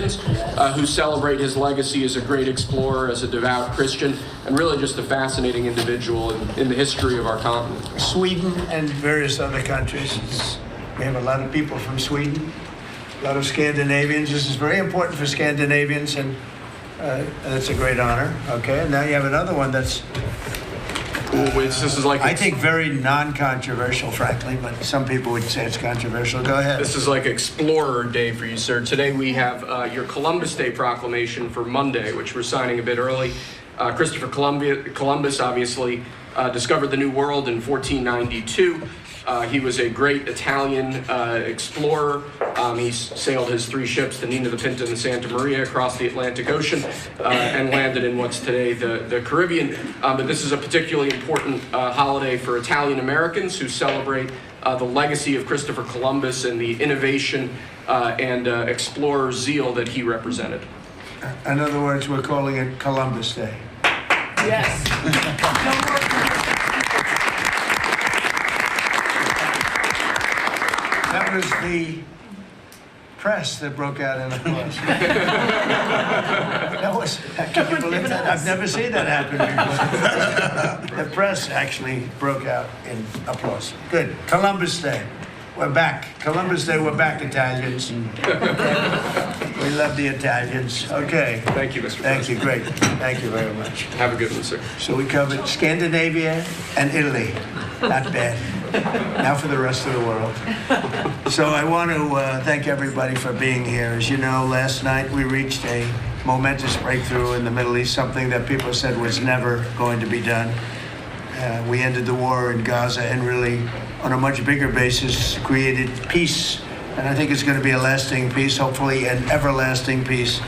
Americans who celebrate his legacy as a great explorer, as a devout Christian, and really just a fascinating individual in the history of our continent. Sweden and various other countries. We have a lot of people from Sweden, a lot of Scandinavians. This is very important for Scandinavians, and that's a great honor. Okay, and now you have another one that's, This is like I think, very non-controversial, frankly, but some people would say it's controversial. Go ahead. This is like Explorer Day for you, sir. Today we have your Columbus Day proclamation for Monday, which we're signing a bit early. Christopher Columbus obviously discovered the New World in 1492. He was a great Italian explorer. He sailed his 3 ships, the Nina, the Pinta, and the Santa Maria, across the Atlantic Ocean and landed in what's today the Caribbean. But this is a particularly important holiday for Italian Americans who celebrate the legacy of Christopher Columbus and the innovation and explorer zeal that he represented. In other words, we're calling it Columbus Day. Yes. That was the press that broke out in applause. Can you believe that? I've never seen that happen before. The press actually broke out in applause. Good. Columbus Day. We're back. Columbus Day, we're back, Italians. We love the Italians. Okay. Thank you, Mr. Thank you. Great. Thank you very much. Have a good one, sir. So we covered Scandinavia and Italy. Not bad. Now for the rest of the world. So I want to thank everybody for being here. As you know, last night we reached a momentous breakthrough in the Middle East, something that people said was never going to be done. We ended the war in Gaza and really, on a much bigger basis, created peace. And I think it's going to be a lasting peace, hopefully an everlasting peace.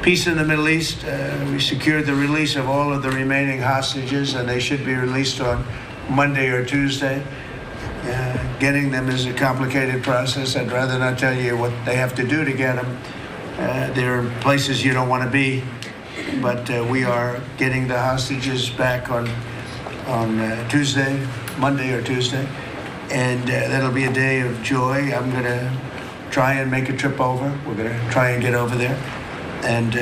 Peace in the Middle East. We secured the release of all of the remaining hostages, and they should be released on Monday or Tuesday. Getting them is a complicated process. I'd rather not tell you what they have to do to get them. There are places you don't want to be, but we are getting the hostages back on Tuesday, Monday or Tuesday, and that'll be a day of joy. I'm going to try and make a trip over. We're going to try and get over there, and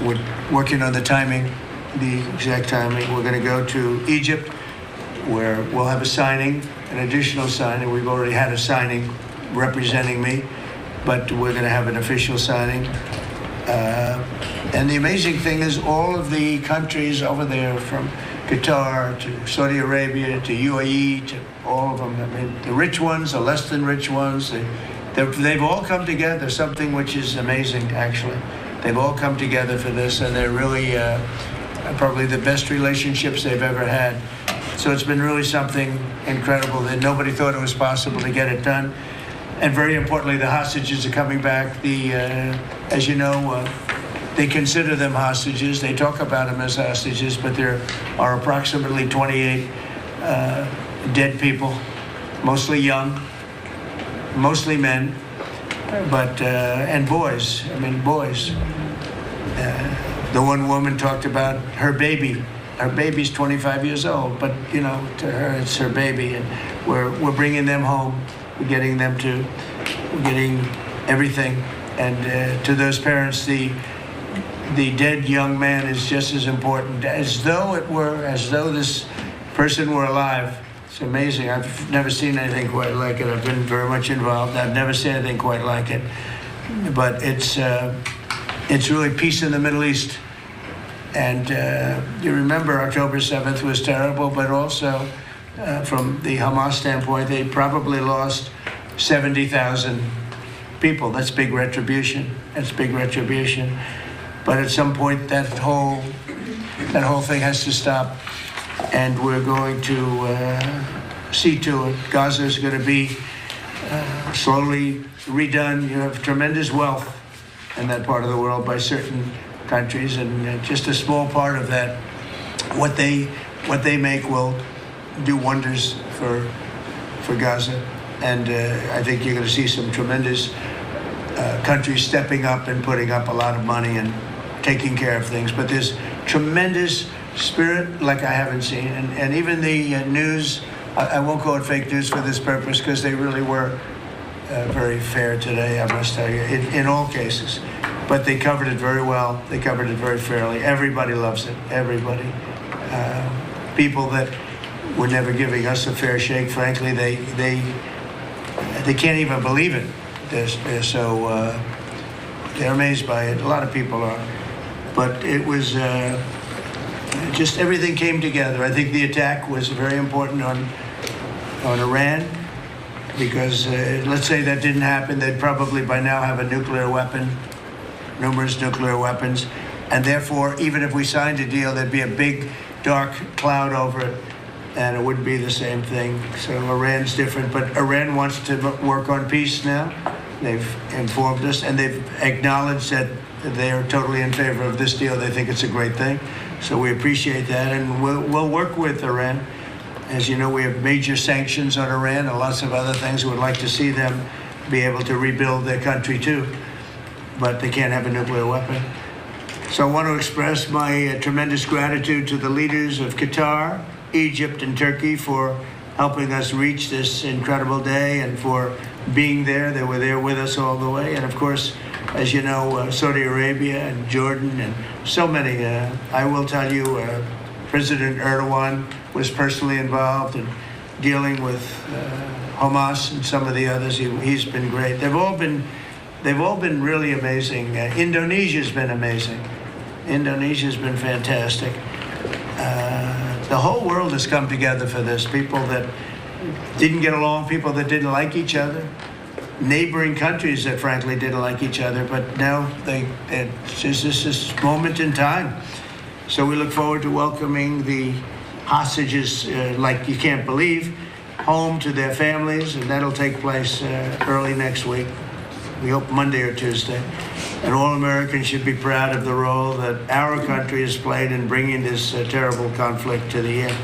we're working on the timing, the exact timing. We're going to go to Egypt, where we'll have a signing, an additional signing. We've already had a signing representing me, but we're going to have an official signing. And the amazing thing is all of the countries over there, from Qatar to Saudi Arabia to UAE to all of them, I mean, the rich ones, the less than rich ones, they've all come together, something which is amazing, actually. They've all come together for this, and they're really probably the best relationships they've ever had. So it's been really something incredible that nobody thought it was possible to get it done. And very importantly, the hostages are coming back. As you know, they consider them hostages. They talk about them as hostages, but there are approximately 28 dead people, mostly young, mostly men, but and boys. I mean, boys. The one woman talked about her baby. Her baby's 25 years old, but you know, to her it's her baby, and we're bringing them home. We're getting everything, and to those parents, the dead young man is just as important, as though this person were alive. It's amazing. I've never seen anything quite like it. I've been very much involved. I've never seen anything quite like it. But it's really peace in the Middle East. And you remember October 7th was terrible, but also from the Hamas standpoint, they probably lost 70,000 people. That's big retribution. That's big retribution. But at some point, that whole thing has to stop, and we're going to see to it. Gaza is going to be slowly redone. You have tremendous wealth in that part of the world by certain countries, and just a small part of that, what they make will do wonders for Gaza. And I think you're going to see some tremendous countries stepping up and putting up a lot of money and taking care of things. But there's tremendous spirit like I haven't seen. And even the news, I won't call it fake news for this purpose, because they really were very fair today, I must tell you, in all cases. but they covered it very well. They covered it very fairly. Everybody loves it. Everybody. People that were never giving us a fair shake, frankly, they can't even believe it. They're so they're amazed by it. A lot of people are, but it was just everything came together. I think the attack was very important on Iran, because let's say that didn't happen, they'd probably by now have a nuclear weapon, numerous nuclear weapons, and therefore, even if we signed a deal, there'd be a big dark cloud over it, and it wouldn't be the same thing. So Iran's different, but Iran wants to work on peace now. They've informed us, and they've acknowledged that they are totally in favor of this deal. They think it's a great thing. So we appreciate that, and we'll work with Iran. As you know, we have major sanctions on Iran and lots of other things. We would like to see them be able to rebuild their country too, but they can't have a nuclear weapon. So I want to express my tremendous gratitude to the leaders of Qatar, Egypt, and Turkey for helping us reach this incredible day and for being there. They were there with us all the way. And of course, as you know, Saudi Arabia and Jordan and so many. I will tell you, President Erdogan was personally involved in dealing with Hamas and some of the others. He's been great. They've all been really amazing. Indonesia's been amazing. Indonesia's been fantastic. The whole world has come together for this. People that didn't get along, people that didn't like each other, neighboring countries that frankly didn't like each other, but now it's just this moment in time. So we look forward to welcoming the hostages, like you can't believe, home to their families, and that'll take place early next week. We hope Monday or Tuesday. And all Americans should be proud of the role that our country has played in bringing this terrible conflict to the end.